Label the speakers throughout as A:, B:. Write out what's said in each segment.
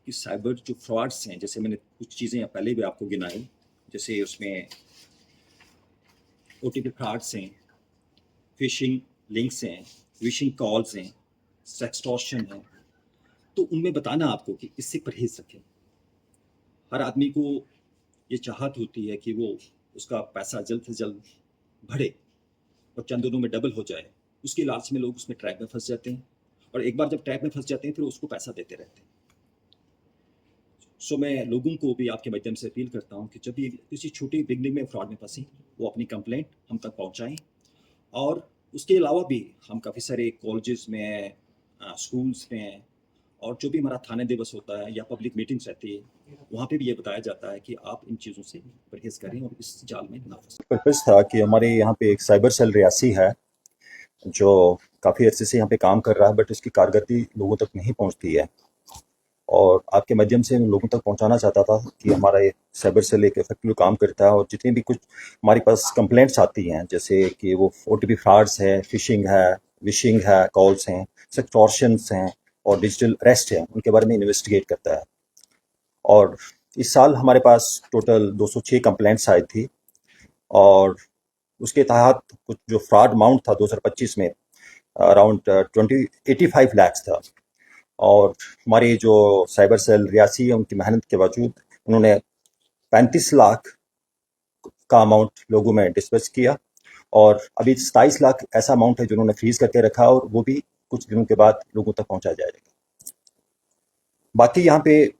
A: कि साइबर जो फ्रॉड्स हैं, जैसे मैंने कुछ चीज़ें पहले भी आपको गिनाई, जैसे उसमें ओटीपी फ्रॉड्स हैं, फिशिंग लिंक्स हैं, विशिंग कॉल्स हैं, सेक्सटॉर्शन है। तो उनमें बताना आपको कि इससे परहेज़ रखें। हर आदमी को ये चाहत होती है कि वो उसका पैसा जल्द से जल्द बढ़े और चंद दिनों में डबल हो जाए। उसके लालच में लोग उसमें ट्रैप में फँस जाते हैं और एक बार जब ट्रैप में फँस जाते हैं फिर उसको पैसा देते रहते हैं। सो मैं लोगों को भी आपके माध्यम से अपील करता हूँ कि जब भी किसी छोटी बिगनिंग में फ्रॉड में फंसी, वो अपनी कंप्लेंट हम तक पहुँचाएँ। और उसके अलावा भी हम काफ़ी सारे कॉलेजेस में, स्कूल्स में और जो भी हमारा थाने दिवस होता है या पब्लिक मीटिंग्स रहती है, वहाँ पे भी ये बताया जाता है कि आप इन चीज़ों से परहेज़ करें और इस जाल में ना फंसें।
B: पर्पज़ था कि हमारे यहाँ पे एक साइबर सेल रियासी है जो काफ़ी अर्से से यहाँ पे काम कर रहा है, बट उसकी कारकर्दगी लोगों तक नहीं पहुँचती है। और आपके माध्यम से मैं लोगों तक पहुँचाना चाहता था कि हमारा ये साइबर सेल एक इफेक्टिव काम करता है और जितनी भी कुछ हमारे पास कंप्लेंट्स आती हैं, जैसे कि वो ओटीपी फ्रॉड्स है, फिशिंग है, विशिंग है, कॉल्स हैं, सेक्टॉर्शंस हैं और डिजिटल अरेस्ट है, उनके बारे में इन्वेस्टिगेट करता है। और इस साल हमारे पास टोटल 206 कंप्लेंट्स आई थी और उसके तहत कुछ जो फ्रॉड अमाउंट था 2025 में अराउंड 85 लाख था। और हमारी जो साइबर सेल रियासी है, उनकी मेहनत के बावजूद उन्होंने 35 लाख का अमाउंट लोगों में डिस्पर्स किया और अभी 27 लाख ऐसा अमाउंट है जो उन्होंने फ्रीज करके रखा और वो भी कुछ दिनों के बाद लोगों तक पहुंचा जाएगा। बाकी यहाँ पे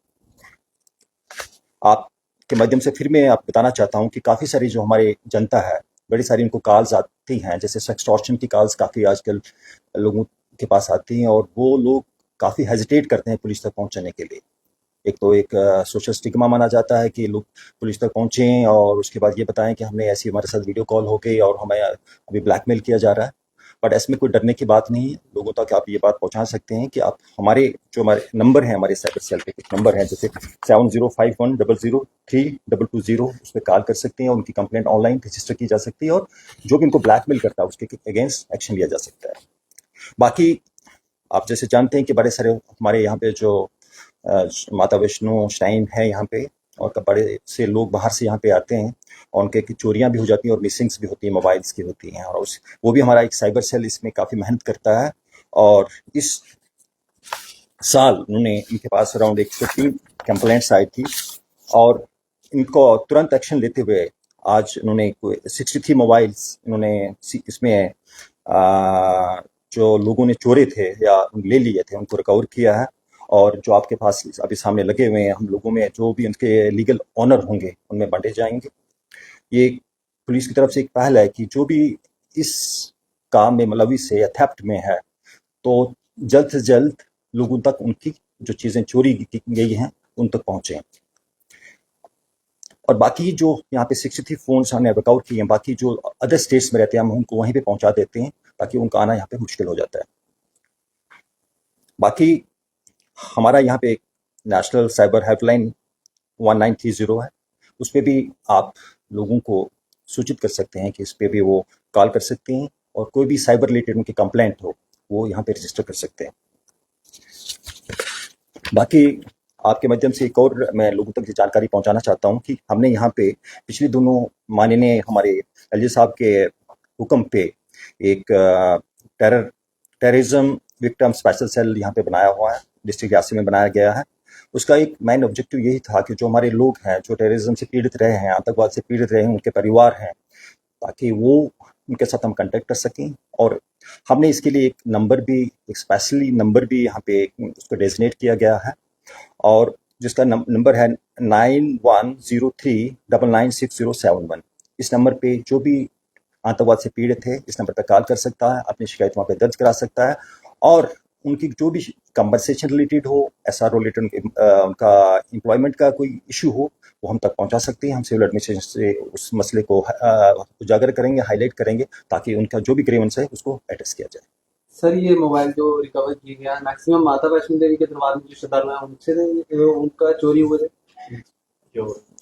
B: आपके माध्यम से फिर मैं आप बताना चाहता हूँ कि काफ़ी सारी जो हमारी जनता है, बड़ी सारी उनको कॉल्स आती हैं, जैसे सेक्सटॉर्शन की कॉल्स काफ़ी आजकल लोगों के पास आती हैं और वो लोग काफ़ी हेजिटेट करते हैं पुलिस तक पहुँचने के लिए। एक तो एक सोशल स्टिग्मा माना जाता है कि लोग पुलिस तक पहुँचें और उसके बाद ये बताएं कि हमने ऐसी हमारे साथ वीडियो कॉल हो गई और हमें अभी ब्लैकमेल किया जा रहा है। बट इसमें कोई डरने की बात नहीं है। लोगों तक आप ये बात पहुंचा सकते हैं कि आप हमारे नंबर हैं, हमारे साइबर सेल पे कुछ नंबर हैं, जैसे 7051003220, उस पर कॉल कर सकते हैं और उनकी कंप्लेंट ऑनलाइन रजिस्टर की जा सकती है और जो भी उनको ब्लैकमेल करता है उसके अगेंस्ट एक्शन लिया जा सकता है। बाकी आप जैसे जानते हैं कि बड़े सारे हमारे यहाँ पे जो माता वैष्णो श्राइन है यहाँ पे, और बड़े से लोग बाहर से यहाँ पे आते हैं और उनके चोरियां भी हो जाती हैं और मिसिंग्स भी होती हैं, मोबाइल्स की होती हैं। और वो भी हमारा एक साइबर सेल इसमें काफ़ी मेहनत करता है और इस साल उन्होंने इनके पास अराउंड 103 कंप्लेंट्स आई थी और इनको तुरंत एक्शन लेते हुए आज उन्होंने 63 मोबाइल्स इन्होंने इसमें जो लोगों ने चोरे थे या ले लिए थे उनको रिकवर किया है। और जो आपके पास अभी सामने लगे हुए हैं, हम लोगों में जो भी उनके लीगल ऑनर होंगे उनमें बांटे जाएंगे। ये पुलिस की तरफ से एक पहल है कि जो भी इस काम में मुलविस है या थेफ्ट में है, तो जल्द से जल्द लोगों तक उनकी जो चीज़ें चोरी की गई हैं उन तक पहुँचें। और बाकी जो यहाँ पे 63 फ़ोन्स हमने रिकवर किए हैं, बाकी जो अदर स्टेट्स में रहते हैं हम उनको वहीं पे पहुँचा देते हैं ताकि उनका आना यहाँ पे मुश्किल हो जाता है। बाकी हमारा यहाँ पे एक नेशनल साइबर हेल्पलाइन 1930 है, उस पर भी आप लोगों को सूचित कर सकते हैं कि इस पर भी वो कॉल कर सकते हैं और कोई भी साइबर रिलेटेड उनकी कंप्लेंट हो वो यहाँ पे रजिस्टर कर सकते हैं। बाकी आपके माध्यम से एक और मैं लोगों तक ये जानकारी पहुंचाना चाहता हूं कि हमने यहाँ पे पिछले दिनों माननीय हमारे एलजी साहब के हुक्म पे एक टेररिज्म विक्टिम स्पेशल सेल यहाँ पे बनाया हुआ है, डिस्ट्रिक्ट रियासी में बनाया गया है। उसका एक मेन ऑब्जेक्टिव यही था कि जो हमारे लोग हैं जो टेररिज्म से पीड़ित रहे हैं, आतंकवाद से पीड़ित रहे हैं, उनके परिवार हैं, ताकि वो उनके साथ हम कांटेक्ट कर सकें। और हमने इसके लिए एक नंबर भी, एक स्पेशली नंबर भी यहाँ पे उसको डेजिग्नेट किया गया है और जिसका नंबर है 9103996071। इस नंबर पे जो भी आतंकवाद से पीड़ित है इस नंबर पर कॉल कर सकता है, अपनी शिकायत वहाँ पे दर्ज करा सकता है और उनकी जो भी कन्वर्सेशन रिलेटेड हो, एसआर रिलेटेड, उनका एम्प्लॉयमेंट का कोई इशू हो, वो हम तक पहुंचा सकते हैं। हम सिविल एडमिनिस्ट्रेशन से उस मसले को उजागर करेंगे, हाईलाइट करेंगे ताकि उनका जो भी ग्रीवेंस है उसको एड्रेस किया जाए।
C: सर, ये मोबाइल जो रिकवर किया गया मैक्सिमम माता वैष्णो देवी के दरबार में जो श्रद्धालु हैं उनसे उनका चोरी हुए थे।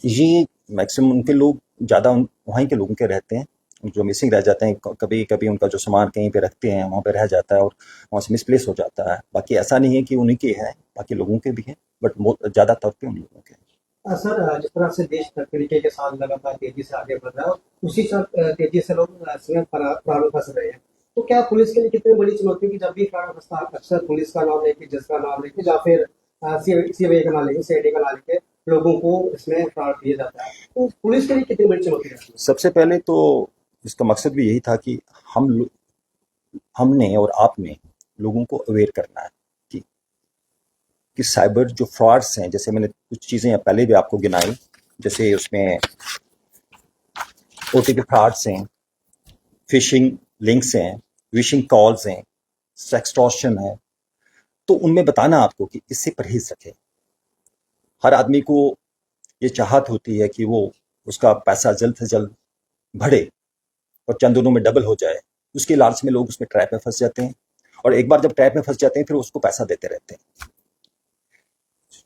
B: ये मैक्सिमम उनके लोग ज़्यादा वहीं के लोगों के रहते हैं जो मिसिंग रह जाते हैं, कभी कभी उनका जो सामान कहीं पे रखते हैं वहाँ पे रह जाता है और वहाँ से मिसप्लेस हो जाता है। बाकी ऐसा नहीं है कि उन्हीं के हैं, बाकी लोगों के भी हैं, बट ज़्यादा तौर पे उन लोगों के हैं।
D: सर, जिस तरह से देश तरीके के साथ लगातार तेजी से आगे बढ़ रहा है, उसी साथ तेजी से लोग इसमें फ्रॉड में फंस रहे हैं। तो क्या पुलिस के लिए कितनी बड़ी चुनौती है कि जब भी फ्रॉड फंसता है, अक्सर पुलिस का नाम लेके, जिसका नाम लेके, या फिर सीबीआई का नाम लेके, सीआईडी का नाम लेके लोगों को इसमें फ्रॉड किया जाता है। तो पुलिस के लिए कितनी बड़ी चुनौती है?
B: सबसे पहले तो इसका मकसद भी यही था कि हमने और आपने लोगों को अवेयर करना है कि साइबर जो फ्रॉड्स हैं, जैसे मैंने कुछ चीज़ें पहले भी आपको गिनाई, जैसे उसमें ओटीपी फ्रॉड्स हैं, फिशिंग लिंक्स हैं, विशिंग कॉल्स हैं, सेक्सटॉर्शन है। तो उनमें बताना आपको कि इससे परहेज रखें। हर आदमी को ये चाहत होती है कि वो उसका पैसा जल्द से जल्द बढ़े और चंद दिनों में डबल हो जाए। उसके लालच में लोग उसमें ट्रैप में फंस जाते हैं, और एक बार जब ट्रैप में फंस जाते हैं फिर उसको पैसा देते रहते हैं।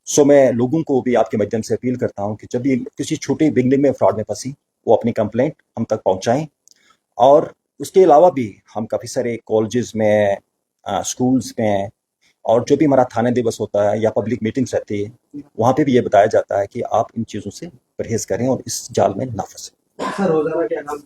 B: सो मैं लोगों को भी आपके माध्यम से अपील करता हूं कि जब भी किसी छोटी बिगनिंग में फ्रॉड में फंसी, वो अपनी कंप्लेंट हम तक पहुंचाएं। और उसके अलावा भी हम काफ़ी सारे कॉलेजेस में, स्कूल्स में, और जो भी हमारा थाना दिवस होता है या पब्लिक मीटिंग्स रहती है, वहाँ पे भी ये बताया जाता है कि आप इन चीज़ों से परहेज करें और इस जाल में ना फंसें।
D: सर, रोजाना क्या काम